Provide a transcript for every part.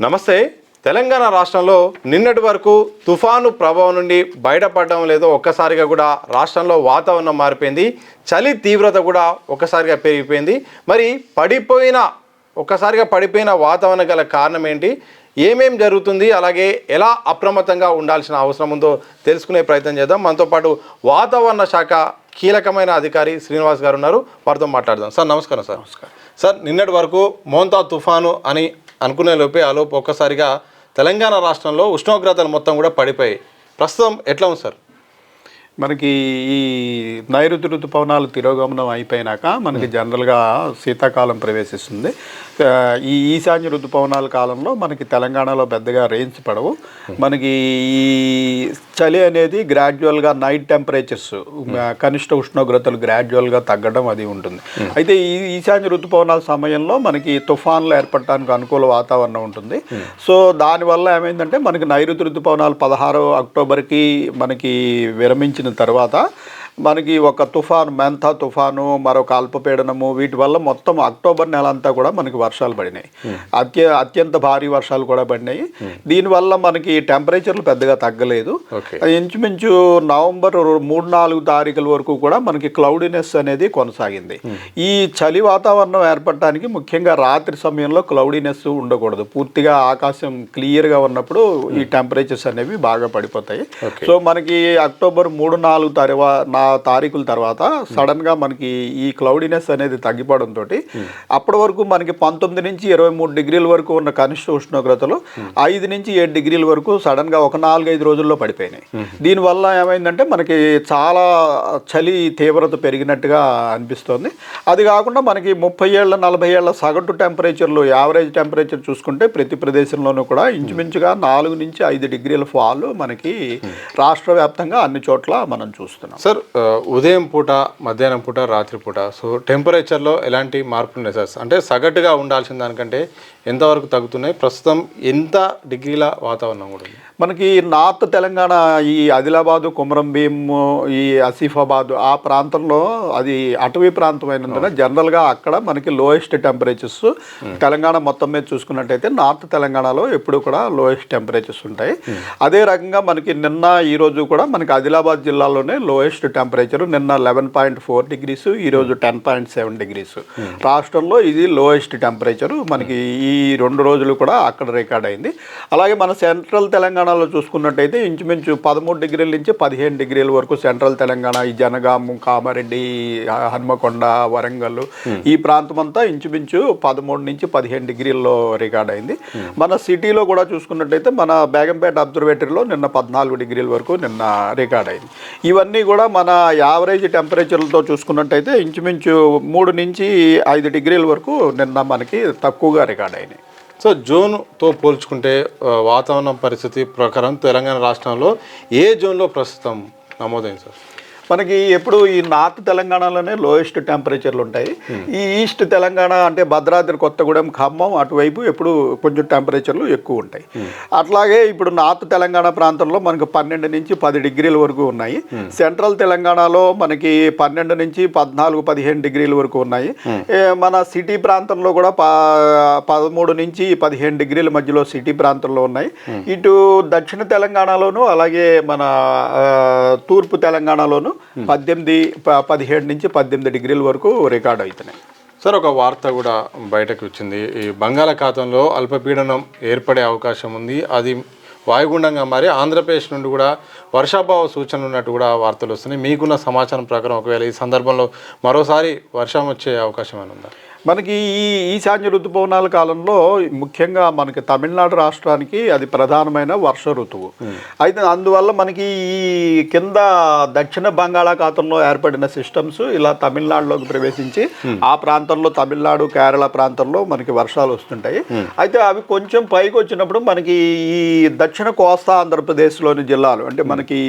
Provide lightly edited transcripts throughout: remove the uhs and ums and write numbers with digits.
నమస్తే. తెలంగాణ రాష్ట్రంలో నిన్నటి వరకు తుఫాను ప్రభావం నుండి బయటపడడం లేదో ఒక్కసారిగా కూడా రాష్ట్రంలో వాతావరణం మారిపోయింది. చలి తీవ్రత కూడా ఒక్కసారిగా పెరిగిపోయింది. మరి ఒక్కసారిగా పడిపోయిన వాతావరణం గల కారణం ఏంటి, ఏమేం జరుగుతుంది, అలాగే ఎలా అప్రమత్తంగా ఉండాల్సిన అవసరం ఉందో తెలుసుకునే ప్రయత్నం చేద్దాం. మనతో పాటు వాతావరణ శాఖ కీలకమైన అధికారి శ్రీనివాస్ గారు ఉన్నారు, వారితో మాట్లాడదాం. సార్ నమస్కారం. సార్ నిన్నటి వరకు మోంతా తుఫాను అని అనుకునే లోపు ఒక్కసారిగా తెలంగాణ రాష్ట్రంలో ఉష్ణోగ్రతలు మొత్తం కూడా పడిపోయాయి. ప్రస్తుతం ఎట్లా ఉంది సార్? మనకి ఈ నైరుతి ఋతుపవనాలు తిరోగమనం అయిపోయినాక మనకి జనరల్గా శీతాకాలం ప్రవేశిస్తుంది. ఈ ఈశాన్య ఋతుపవనాల కాలంలో మనకి తెలంగాణలో పెద్దగా రెయిన్స్ పడవు. మనకి ఈ చలి అనేది గ్రాడ్యువల్గా నైట్ టెంపరేచర్స్ కనిష్ట ఉష్ణోగ్రతలు గ్రాడ్యువల్గా తగ్గడం అది ఉంటుంది. అయితే ఈ ఈశాన్య ఋతుపవనాల సమయంలో మనకి తుఫాన్లు ఏర్పడటానికి అనుకూల వాతావరణం ఉంటుంది. సో దానివల్ల ఏమైందంటే మనకి నైరుతి ఋతుపవనాలు 16 అక్టోబర్కి మనకి విరమించిన తర్వాత మనకి ఒక తుఫాను, మెంతా తుఫాను, మరొక అల్పపీడనము, వీటి వల్ల మొత్తం అక్టోబర్ నెల అంతా కూడా మనకి వర్షాలు పడినాయి. అత్యంత భారీ వర్షాలు కూడా పడినాయి. దీనివల్ల మనకి టెంపరేచర్లు పెద్దగా తగ్గలేదు. ఇంచుమించు నవంబర్ 3-4 తారీఖుల వరకు కూడా మనకి క్లౌడీనెస్ అనేది కొనసాగింది. ఈ చలి వాతావరణం ఏర్పడటానికి ముఖ్యంగా రాత్రి సమయంలో క్లౌడీనెస్ ఉండకూడదు. పూర్తిగా ఆకాశం క్లియర్గా ఉన్నప్పుడు ఈ టెంపరేచర్స్ అనేవి బాగా పడిపోతాయి. సో మనకి అక్టోబర్ 3-4 తారీఖుల తర్వాత సడన్గా మనకి ఈ క్లౌడీనెస్ అనేది తగ్గిపోవడంతో అప్పటి వరకు మనకి 19 నుంచి 23 డిగ్రీల వరకు ఉన్న కనిష్ట ఉష్ణోగ్రతలు 5 నుంచి 7 డిగ్రీల వరకు సడన్గా ఒక 4-5 రోజుల్లో పడిపోయినాయి. దీనివల్ల ఏమైందంటే మనకి చాలా చలి తీవ్రత పెరిగినట్టుగా అనిపిస్తోంది. అది కాకుండా మనకి 30 ఏళ్ళ 40 ఏళ్ళ సగటు టెంపరేచర్లు, యావరేజ్ టెంపరేచర్ చూసుకుంటే ప్రతి ప్రదేశంలోనూ కూడా ఇంచుమించుగా 4 నుంచి 5 డిగ్రీల ఫాల్ మనకి రాష్ట్ర వ్యాప్తంగా అన్ని చోట్ల మనం చూస్తున్నాం. సార్ ఉదయం పూట, మధ్యాహ్నం పూట, రాత్రి పూట సో టెంపరేచర్లో ఎలాంటి మార్పులు ఉన్నాయి సార్? అంటే సగటుగా ఉండాల్సిన దానికంటే ఎంతవరకు తగ్గుతున్నాయి? ప్రస్తుతం ఎంత డిగ్రీల వాతావరణం కూడా ఉంది? మనకి నార్త్ తెలంగాణ, ఈ ఆదిలాబాదు, కొమరంభీం, ఈ ఆసిఫాబాద్ ఆ ప్రాంతంలో అది అటవీ ప్రాంతం అయినందున జనరల్గా అక్కడ మనకి లోయెస్ట్ టెంపరేచర్స్ తెలంగాణ మొత్తం మీద చూసుకున్నట్టయితే నార్త్ తెలంగాణలో ఎప్పుడు కూడా లోయెస్ట్ టెంపరేచర్స్ ఉంటాయి. అదే రకంగా మనకి నిన్న ఈరోజు కూడా మనకి ఆదిలాబాద్ జిల్లాలోనే లోయెస్ట్ టెంపరేచర్ నిన్న 11.4 డిగ్రీస్, ఈరోజు 10.7 డిగ్రీస్. రాష్ట్రంలో ఇది లోయెస్ట్ టెంపరేచరు మనకి ఈ 2 రోజులు కూడా అక్కడ రికార్డ్ అయింది. అలాగే మన సెంట్రల్ తెలంగాణలో చూసుకున్నట్టయితే ఇంచుమించు 13 డిగ్రీల నుంచి 15 డిగ్రీల వరకు సెంట్రల్ తెలంగాణ, ఈ జనగాము, కామారెడ్డి, హన్మకొండ, వరంగల్ ఈ ప్రాంతం అంతా ఇంచుమించు 13 నుంచి 15 డిగ్రీల్లో రికార్డ్ అయింది. మన సిటీలో కూడా చూసుకున్నట్టయితే మన బేగంపేట అబ్జర్వేటరీలో నిన్న 14 డిగ్రీల వరకు నిన్న రికార్డ్ అయింది. ఇవన్నీ కూడా మన యావరేజ్ టెంపరేచర్లతో చూసుకున్నట్టయితే ఇంచుమించు 3 నుంచి 5 డిగ్రీల వరకు నిన్న మనకి తక్కువగా రికార్డ్ అయినాయి. సో జోన్తో పోల్చుకుంటే వాతావరణ పరిస్థితి ప్రకారం తెలంగాణ రాష్ట్రంలో ఏ జోన్లో ప్రస్తుతం నమోదైంది సార్? మనకి ఎప్పుడు ఈ నార్త్ తెలంగాణలోనే లోయెస్ట్ టెంపరేచర్లు ఉంటాయి. ఈ ఈస్ట్ తెలంగాణ అంటే భద్రాద్రి, కొత్తగూడెం, ఖమ్మం అటువైపు ఎప్పుడు కొంచెం టెంపరేచర్లు ఎక్కువ ఉంటాయి. అట్లాగే ఇప్పుడు నార్త్ తెలంగాణ ప్రాంతంలో మనకు 12 నుంచి 10 డిగ్రీల వరకు ఉన్నాయి. సెంట్రల్ తెలంగాణలో మనకి 12 నుంచి 14-15 డిగ్రీల వరకు ఉన్నాయి. మన సిటీ ప్రాంతంలో కూడా 13 నుంచి 15 డిగ్రీల మధ్యలో సిటీ ప్రాంతంలో ఉన్నాయి. ఇటు దక్షిణ తెలంగాణలోను అలాగే మన తూర్పు తెలంగాణలోను 17 నుంచి 18 డిగ్రీల వరకు రికార్డ్ అవుతున్నాయి. సార్ ఒక వార్త కూడా బయటకు వచ్చింది. ఈ బంగాళాఖాతంలో అల్పపీడనం ఏర్పడే అవకాశం ఉంది. అది వాయుగుండంగా మారి ఆంధ్రప్రదేశ్ నుండి కూడా వర్షాభావ సూచనలు ఉన్నట్టు కూడా వార్తలు వస్తున్నాయి. మీకున్న సమాచారం ప్రకారం ఒకవేళ ఈ సందర్భంలో మరోసారి వర్షం వచ్చే అవకాశం ఏమైనా ఉందా? మనకి ఈ ఈశాన్య ఋతుపవనాల కాలంలో ముఖ్యంగా మనకి తమిళనాడు రాష్ట్రానికి అది ప్రధానమైన వర్ష ఋతువు. అయితే అందువల్ల మనకి ఈ కింద దక్షిణ బంగాళాఖాతంలో ఏర్పడిన సిస్టమ్స్ ఇలా తమిళనాడులోకి ప్రవేశించి ఆ ప్రాంతంలో తమిళనాడు, కేరళ ప్రాంతంలో మనకి వర్షాలు వస్తుంటాయి. అయితే అవి కొంచెం పైకి వచ్చినప్పుడు మనకి ఈ దక్షిణ కోస్తా ఆంధ్రప్రదేశ్లోని జిల్లాలు అంటే మనకి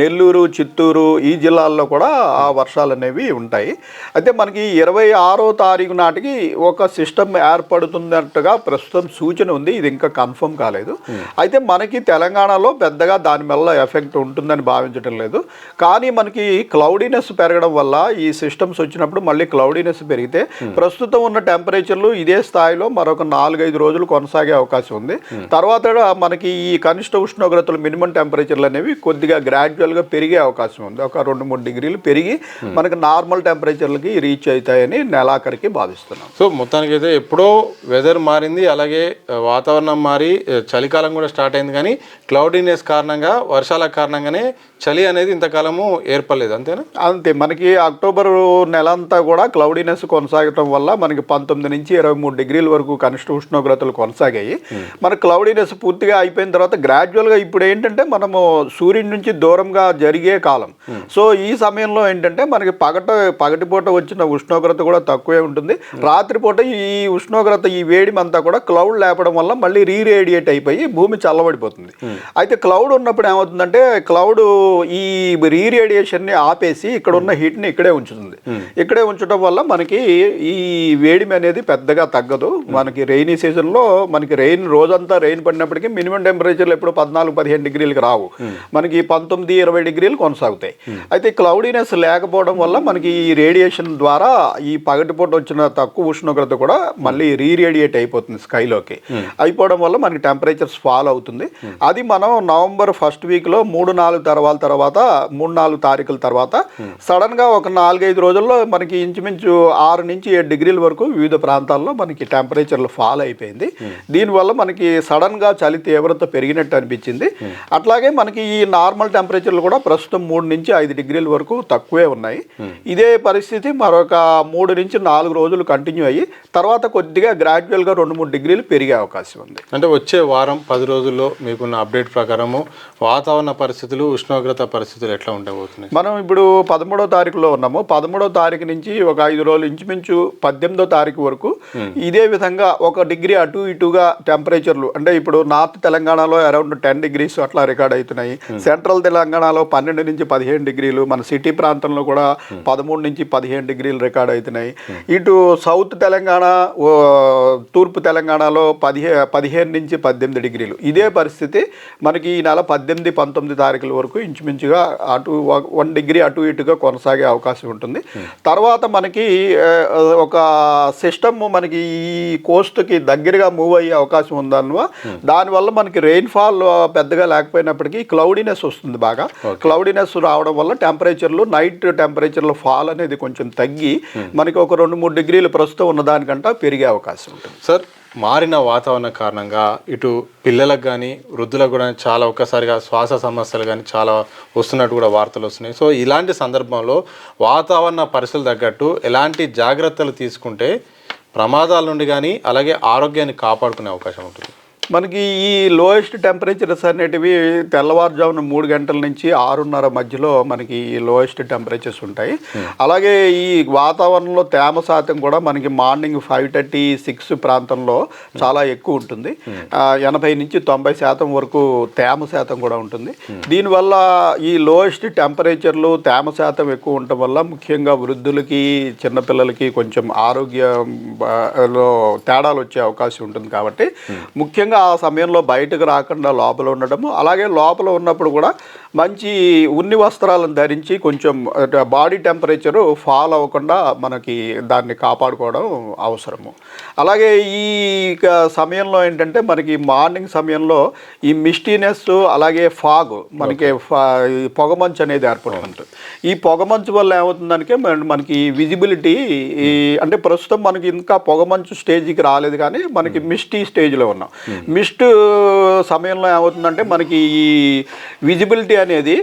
నెల్లూరు, చిత్తూరు ఈ జిల్లాల్లో కూడా ఆ వర్షాలు అనేవి ఉంటాయి. అయితే మనకి 26వ తారీఖు నాటికి ఒక సిస్టమ్ ఏర్పడుతున్నట్టుగా ప్రస్తుతం సూచన ఉంది. ఇది ఇంకా కన్ఫర్మ్ కాలేదు. అయితే మనకి తెలంగాణలో పెద్దగా దాని వల్ల ఎఫెక్ట్ ఉంటుందని భావించడం లేదు. కానీ మనకి క్లౌడీనెస్ పెరగడం వల్ల ఈ సిస్టమ్స్ వచ్చినప్పుడు మళ్ళీ క్లౌడీనెస్ పెరిగితే ప్రస్తుతం ఉన్న టెంపరేచర్లు ఇదే స్థాయిలో మరొక 4-5 రోజులు కొనసాగే అవకాశం ఉంది. తర్వాత మనకి ఈ కనిష్ట ఉష్ణోగ్రతలు మినిమం టెంపరేచర్లు అనేవి కొద్దిగా గ్రాడ్యువల్గా పెరిగే అవకాశం ఉంది. ఒక 2-3 డిగ్రీలు పెరిగి మనకి నార్మల్ టెంపరేచర్లకి రీచ్ అవుతాయని నెలాఖరికి భావిస్తున్నాం. సో మొత్తానికి అయితే ఎప్పుడో వెదర్ మారింది, అలాగే వాతావరణం మారి చలికాలం కూడా స్టార్ట్ అయింది, కానీ క్లౌడీనెస్ కారణంగా, వర్షాల కారణంగానే చలి అనేది ఇంతకాలము ఏర్పడలేదు. అంతేనా? అంతే. మనకి అక్టోబర్ నెల అంతా కూడా క్లౌడీనెస్ కొనసాగటం వల్ల మనకి 19 నుంచి 23 డిగ్రీల వరకు కనిష్ట ఉష్ణోగ్రతలు కొనసాగాయి. మన క్లౌడీనెస్ పూర్తిగా అయిపోయిన తర్వాత గ్రాడ్యువల్గా ఇప్పుడు ఏంటంటే మనము సూర్యుడి నుంచి దూరంగా జరిగే కాలం. సో ఈ సమయంలో ఏంటంటే మనకి పగటిపూట వచ్చిన ఉష్ణోగ్రత కూడా తక్కువే ఉంటుంది. రాత్రిపూట ఈ ఉష్ణోగ్రత, ఈ వేడిమి అంతా కూడా క్లౌడ్ లేపడం వల్ల మళ్ళీ రీరేడియేట్ అయిపోయి భూమి చల్లబడిపోతుంది. అయితే క్లౌడ్ ఉన్నప్పుడు ఏమవుతుందంటే క్లౌడ్ ఈ రీరేడియేషన్ని ఆపేసి ఇక్కడ ఉన్న హీట్ని ఇక్కడే ఉంచుతుంది. ఇక్కడే ఉంచడం వల్ల మనకి ఈ వేడిమి అనేది పెద్దగా తగ్గదు. మనకి రెయినీ సీజన్లో మనకి రోజంతా రెయిన్ పడినప్పటికీ మినిమం టెంపరేచర్లు ఎప్పుడు 14-15 డిగ్రీలకు రావు. మనకి 19-20 డిగ్రీలు కొనసాగుతాయి. అయితే క్లౌడీనెస్ లేకపోవడం వల్ల మనకి ఈ రేడియేషన్ ద్వారా ఈ పగటిపూట వచ్చిన తక్కువ ఉష్ణోగ్రత కూడా మళ్ళీ రీరేడియేట్ అయిపోతుంది స్కైలోకి. అయిపోవడం వల్ల మనకి టెంపరేచర్స్ ఫాల్ అవుతుంది. అది మనం నవంబర్ ఫస్ట్ వీక్లో 3-4 తారీఖుల తర్వాత సడన్గా ఒక 4-5 రోజుల్లో మనకి ఇంచుమించు 6-7 డిగ్రీల వరకు వివిధ ప్రాంతాల్లో మనకి టెంపరేచర్లు ఫాల్ అయిపోయింది. దీనివల్ల మనకి సడన్గా చలి తీవ్రత పెరిగినట్టు అనిపించింది. అట్లాగే మనకి ఈ నార్మల్ టెంపరేచర్లు కూడా ప్రస్తుతం 3-5 డిగ్రీల వరకు తక్కువే ఉన్నాయి. ఇదే పరిస్థితి మరొక 3-4 రోజులు కంటిన్యూ అయ్యి తర్వాత కొద్దిగా గ్రాడ్యువల్గా 2-3 డిగ్రీలు పెరిగే అవకాశం ఉంది. అంటే వచ్చే వారం 10 రోజుల్లో మీకున్న అప్డేట్ ప్రకారము వాతావరణ పరిస్థితులు, ఉష్ణోగ్రత పరిస్థితులు ఎట్లా ఉండబోతున్నాయి? మనం ఇప్పుడు 13వ తారీఖులో ఉన్నాము. 13వ తారీఖు నుంచి ఒక 5 రోజులు ఇంచుమించు 18వ తారీఖు వరకు ఇదే విధంగా 1 డిగ్రీ అటు ఇటుగా టెంపరేచర్లు, అంటే ఇప్పుడు నార్త్ తెలంగాణలో అరౌండ్ 10 డిగ్రీస్ అట్లా రికార్డ్ అవుతున్నాయి. సెంట్రల్ తెలంగాణలో 12-15 డిగ్రీలు, మన సిటీ ప్రాంతంలో కూడా 13-15 డిగ్రీలు రికార్డ్ అవుతున్నాయి. ఇటు సౌత్ తెలంగాణ, తూర్పు తెలంగాణలో 15-18 డిగ్రీలు. ఇదే పరిస్థితి మనకి ఈ నెల 18-19 తారీఖుల వరకు ఇంచుమించుగా 1 డిగ్రీ అటు ఇటుగా కొనసాగే అవకాశం ఉంటుంది. తర్వాత మనకి ఒక సిస్టమ్ మనకి ఈ కోస్ట్కి దగ్గరగా మూవ్ అయ్యే అవకాశం ఉందన్న దానివల్ల మనకి రెయిన్ఫాల్ పెద్దగా లేకపోయినప్పటికీ క్లౌడీనెస్ వస్తుంది. బాగా క్లౌడీనెస్ రావడం వల్ల నైట్ టెంపరేచర్లు ఫాల్ అనేది కొంచెం తగ్గి మనకి ఒక 2-3 డిగ్రీలు ప్రస్తుతం ఉన్నదానికంటే పెరిగే అవకాశం ఉంటుంది. సార్, మారిన వాతావరణ కారణంగా ఇటు పిల్లలకు కానీ వృద్ధులకు కూడా చాలా ఒక్కసారిగా శ్వాస సమస్యలు కానీ చాలా వస్తున్నట్టు కూడా వార్తలు వస్తున్నాయి. సో ఇలాంటి సందర్భంలో వాతావరణ పరిస్థితులు తగ్గట్టు ఎలాంటి జాగ్రత్తలు తీసుకుంటే ప్రమాదాల నుండి కానీ అలాగే ఆరోగ్యాన్ని కాపాడుకునే అవకాశం ఉంటుంది? మనకి ఈ లోయెస్ట్ టెంపరేచర్స్ అనేటివి తెల్లవారుజామున 3 గంటల నుంచి 6:30 మధ్యలో మనకి ఈ లోయెస్ట్ టెంపరేచర్స్ ఉంటాయి. అలాగే ఈ వాతావరణంలో తేమ శాతం కూడా మనకి మార్నింగ్ 5:30-6 ప్రాంతంలో చాలా ఎక్కువ ఉంటుంది. 80-90% వరకు తేమ శాతం కూడా ఉంటుంది. దీనివల్ల ఈ లోయెస్ట్ టెంపరేచర్లు, తేమ శాతం ఎక్కువ ఉండటం వల్ల ముఖ్యంగా వృద్ధులకి, చిన్నపిల్లలకి కొంచెం ఆరోగ్యంలో తేడాలు వచ్చే అవకాశం ఉంటుంది. కాబట్టి ముఖ్యంగా ఆ సమయంలో బయటకు రాకుండా లోపల ఉండడము, అలాగే లోపల ఉన్నప్పుడు కూడా మంచి ఉన్ని వస్త్రాలను ధరించి కొంచెం బాడీ టెంపరేచరు ఫాల్ అవ్వకుండా మనకి దాన్ని కాపాడుకోవడం అవసరము. అలాగే ఈ సమయంలో ఏంటంటే మనకి మార్నింగ్ సమయంలో ఈ మిస్టీనెస్, అలాగే ఫాగ్, మనకి పొగమంచు అనేది ఏర్పడుతుంటుంది. ఈ పొగమంచు వల్ల ఏమవుతుందంటే మనకి విజిబిలిటీ అంటే ప్రస్తుతం మనకి ఇంకా పొగమంచు స్టేజ్కి రాలేదు, కానీ మనకి మిస్టీ స్టేజ్లో ఉన్నాం. మిస్ట్ సమయంలో ఏమవుతుందంటే మనకి ఈ విజిబిలిటీ అనేది,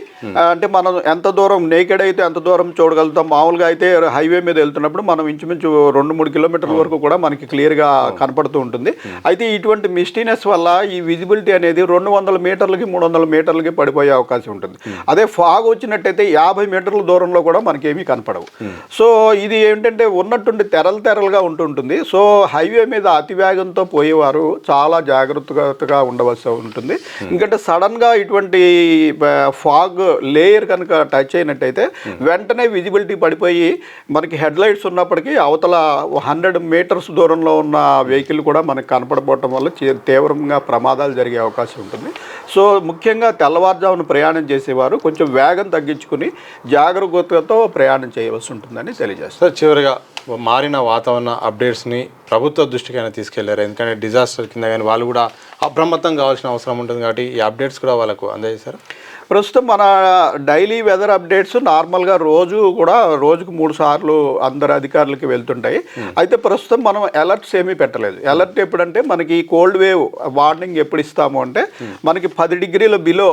అంటే మనం ఎంత దూరం నేకెడ్ అయితే ఎంత దూరం చూడగలుగుతాం. మామూలుగా అయితే హైవే మీద వెళ్తున్నప్పుడు మనం ఇంచుమించు 2-3 కిలోమీటర్ల వరకు కూడా మనకి క్లియర్గా కనపడుతూ ఉంటుంది. అయితే ఇటువంటి మిస్టీనెస్ వల్ల ఈ విజిబిలిటీ అనేది 200 మీటర్లకి 300 మీటర్లకి పడిపోయే అవకాశం ఉంటుంది. అదే ఫాగ్ వచ్చినట్టయితే 50 మీటర్ల దూరంలో కూడా మనకేమీ కనపడవు. సో ఇది ఏంటంటే ఉన్నట్టుండి తెరలుగా ఉంటుంటుంది. సో హైవే మీద అతి వేగంతో పోయేవారు చాలా జాగ్రత్త జాగ్రత్తగా ఉండవలసి ఉంటుంది. ఎందుకంటే సడన్గా ఇటువంటి ఫాగ్ లేయర్ కనుక టచ్ అయినట్టయితే వెంటనే విజిబిలిటీ పడిపోయి మనకి హెడ్ లైట్స్ ఉన్నప్పటికీ అవతల 100 మీటర్స్ దూరంలో ఉన్న వెహికల్ కూడా మనకు కనపడపోవటం వల్ల తీవ్రంగా ప్రమాదాలు జరిగే అవకాశం ఉంటుంది. సో ముఖ్యంగా తెల్లవారుజామున ప్రయాణం చేసేవారు కొంచెం వేగం తగ్గించుకుని జాగ్రత్తతో ప్రయాణం చేయవలసి ఉంటుందని తెలియజేస్తారు. సార్, చివరిగా మారిన వాతావరణ అప్డేట్స్ని ప్రభుత్వ దృష్టికైనా తీసుకెళ్లారు. ఎందుకంటే డిజాస్టర్ కింద కానీ వాళ్ళు కూడా అప్రమత్తం కావాల్సిన అవసరం ఉంటుంది కాబట్టి ఈ అప్డేట్స్ కూడా వాళ్ళకు అందజేశారు. ప్రస్తుతం మన డైలీ వెదర్ అప్డేట్స్ నార్మల్గా రోజుకు 3 సార్లు అందరు అధికారులకి వెళ్తుంటాయి. అయితే ప్రస్తుతం మనం అలర్ట్స్ ఏమీ పెట్టలేదు. అలర్ట్ ఎప్పుడంటే మనకి కోల్డ్ వేవ్ వార్నింగ్ ఎప్పుడు ఇస్తాము అంటే మనకి 10 డిగ్రీల బిలో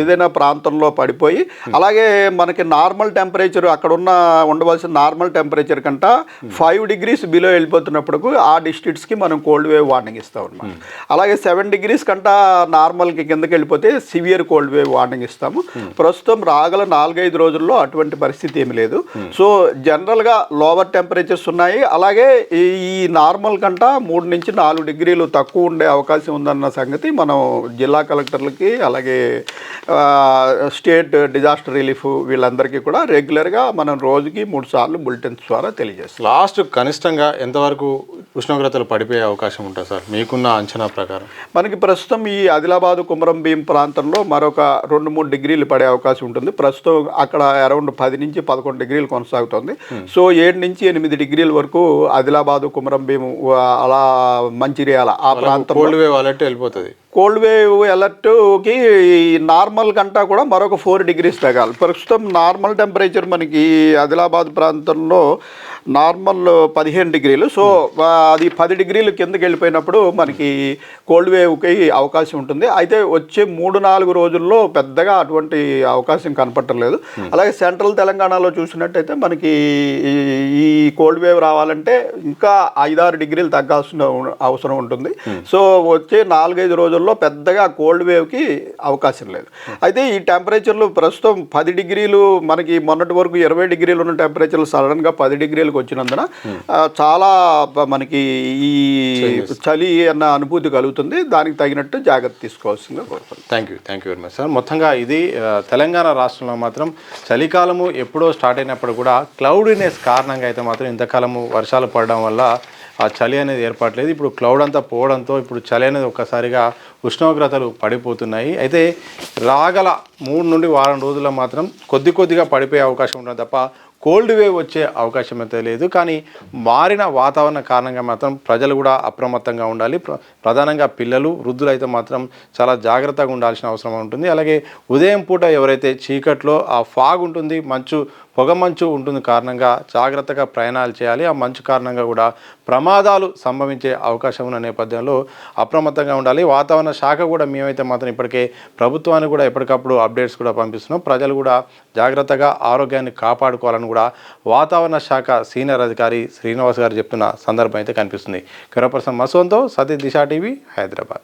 ఏదైనా ప్రాంతంలో పడిపోయి, అలాగే మనకి నార్మల్ టెంపరేచర్ అక్కడ ఉండవలసిన నార్మల్ టెంపరేచర్ కంట 5 డిగ్రీస్ బిలో వెళ్ళిపోతున్నప్పుడు ఆ డిస్ట్రిక్ట్స్కి మనం కోల్డ్ వేవ్ వార్నింగ్ ఇస్తాం అన్నమాట. అలాగే 7 డిగ్రీస్ కంట నార్మల్కి కిందకి వెళ్ళిపోతే సివియర్ కోల్డ్ వేవ్ వార్నింగ్ ఇస్తాము. ప్రస్తుతం రాగల 4-5 రోజుల్లో అటువంటి పరిస్థితి ఏమి లేదు. సో జనరల్గా లోవర్ టెంపరేచర్స్ ఉన్నాయి. అలాగే ఈ నార్మల్ కంట 3 నుంచి 4 డిగ్రీలు తక్కువ ఉండే అవకాశం ఉందన్న సంగతి మనం జిల్లా కలెక్టర్లకి, అలాగే స్టేట్ డిజాస్టర్ రిలీఫ్ వీళ్ళందరికీ కూడా రెగ్యులర్గా మనం రోజుకి 3 సార్లు బులెటిన్స్ ద్వారా తెలియజేస్తాం. లాస్ట్ కనిష్టంగా ఎంతవరకు ఉష్ణోగ్రతలు పడిపోయే అవకాశం ఉంటుంది సార్ మీకున్న అంచనా ప్రకారం? మనకి ప్రస్తుతం ఈ ఆదిలాబాద్ కుమరం భీం ప్రాంతంలో మరొక 2-3 డిగ్రీలు పడే అవకాశం ఉంటుంది. ప్రస్తుతం అక్కడ అరౌండ్ 10 నుంచి 11 డిగ్రీలు కొనసాగుతుంది. సో 7 నుంచి 8 డిగ్రీల వరకు ఆదిలాబాద్ కుమరం భీం అలా మంచిర్యాల ఆ ప్రాంతం కోల్డ్ వేవ్ అలర్ట్ వెళ్ళిపోతుంది. కోల్డ్ వేవ్ అలర్ట్కి నార్మల్ కంటా కూడా మరొక 4 డిగ్రీస్ తగ్గాలి. ప్రస్తుతం నార్మల్ టెంపరేచర్ మనకి ఆదిలాబాద్ ప్రాంతంలో నార్మల్ 15 డిగ్రీలు. సో అది 10 డిగ్రీలు కిందకి వెళ్ళిపోయినప్పుడు మనకి కోల్డ్ వేవ్కి అవకాశం ఉంటుంది. అయితే వచ్చే 3-4 రోజుల్లో పెద్దగా అటువంటి అవకాశం కనపట్టలేదు. అలాగే సెంట్రల్ తెలంగాణలో చూసినట్టయితే మనకి ఈ కోల్డ్ వేవ్ రావాలంటే ఇంకా 5-6 డిగ్రీలు తగ్గాల్సిన అవసరం ఉంటుంది. సో వచ్చే 4-5 రోజుల్లో పెద్దగా కోల్డ్ వేవ్కి అవకాశం లేదు. అయితే ఈ టెంపరేచర్లు ప్రస్తుతం 10 డిగ్రీలు మనకి మొన్నటి వరకు 20 డిగ్రీలు ఉన్న టెంపరేచర్లు సడన్గా 10 డిగ్రీలకు వచ్చినందున చాలా మనకి ఈ చలి అన్న అనుభూతి కలుగుతుంది. దానికి తగినట్టు జాగ్రత్త తీసుకోవాల్సిందిగా కోరుతున్నాను. Thank you very much sir. మొత్తంగా ఇది తెలంగాణ రాష్ట్రంలో మాత్రం చలికాలము ఎప్పుడో స్టార్ట్ అయినప్పుడు కూడా క్లౌడీనెస్ కారణంగా అయితే మాత్రం ఇంతకాలము వర్షాలు పడడం వల్ల ఆ చలి అనేది ఏర్పడలేదు. ఇప్పుడు క్లౌడ్ అంతా పోవడంతో ఇప్పుడు చలి అనేది ఒక్కసారిగా ఉష్ణోగ్రతలు పడిపోతున్నాయి. అయితే రాగల 3 నుండి వారం రోజుల్లో మాత్రం కొద్దిగా పడిపోయే అవకాశం ఉంటుంది తప్ప కోల్డ్ వేవ్ వచ్చే అవకాశం అయితే లేదు. కానీ మారిన వాతావరణ కారణంగా మాత్రం ప్రజలు కూడా అప్రమత్తంగా ఉండాలి. ప్రధానంగా పిల్లలు, వృద్ధులు అయితే మాత్రం చాలా జాగ్రత్తగా ఉండాల్సిన అవసరం ఉంటుంది. అలాగే ఉదయం పూట ఎవరైతే చీకట్లో ఆ ఫాగ్ ఉంటుంది, పొగమంచు ఉంటుంది కారణంగా జాగ్రత్తగా ప్రయాణాలు చేయాలి. ఆ మంచు కారణంగా కూడా ప్రమాదాలు సంభవించే అవకాశం ఉన్న నేపథ్యంలో అప్రమత్తంగా ఉండాలి. వాతావరణ శాఖ కూడా మేమైతే మాత్రం ఇప్పటికే ప్రభుత్వానికి కూడా ఎప్పటికప్పుడు అప్డేట్స్ కూడా పంపిస్తున్నాం. ప్రజలు కూడా జాగ్రత్తగా ఆరోగ్యాన్ని కాపాడుకోవాలని కూడా వాతావరణ శాఖ సీనియర్ అధికారి శ్రీనివాస్ గారు చెప్తున్న సందర్భం అయితే కనిపిస్తుంది. కెమెరా పర్సన్ మసోన్తో సతీష్, దిశ టీవీ, హైదరాబాద్.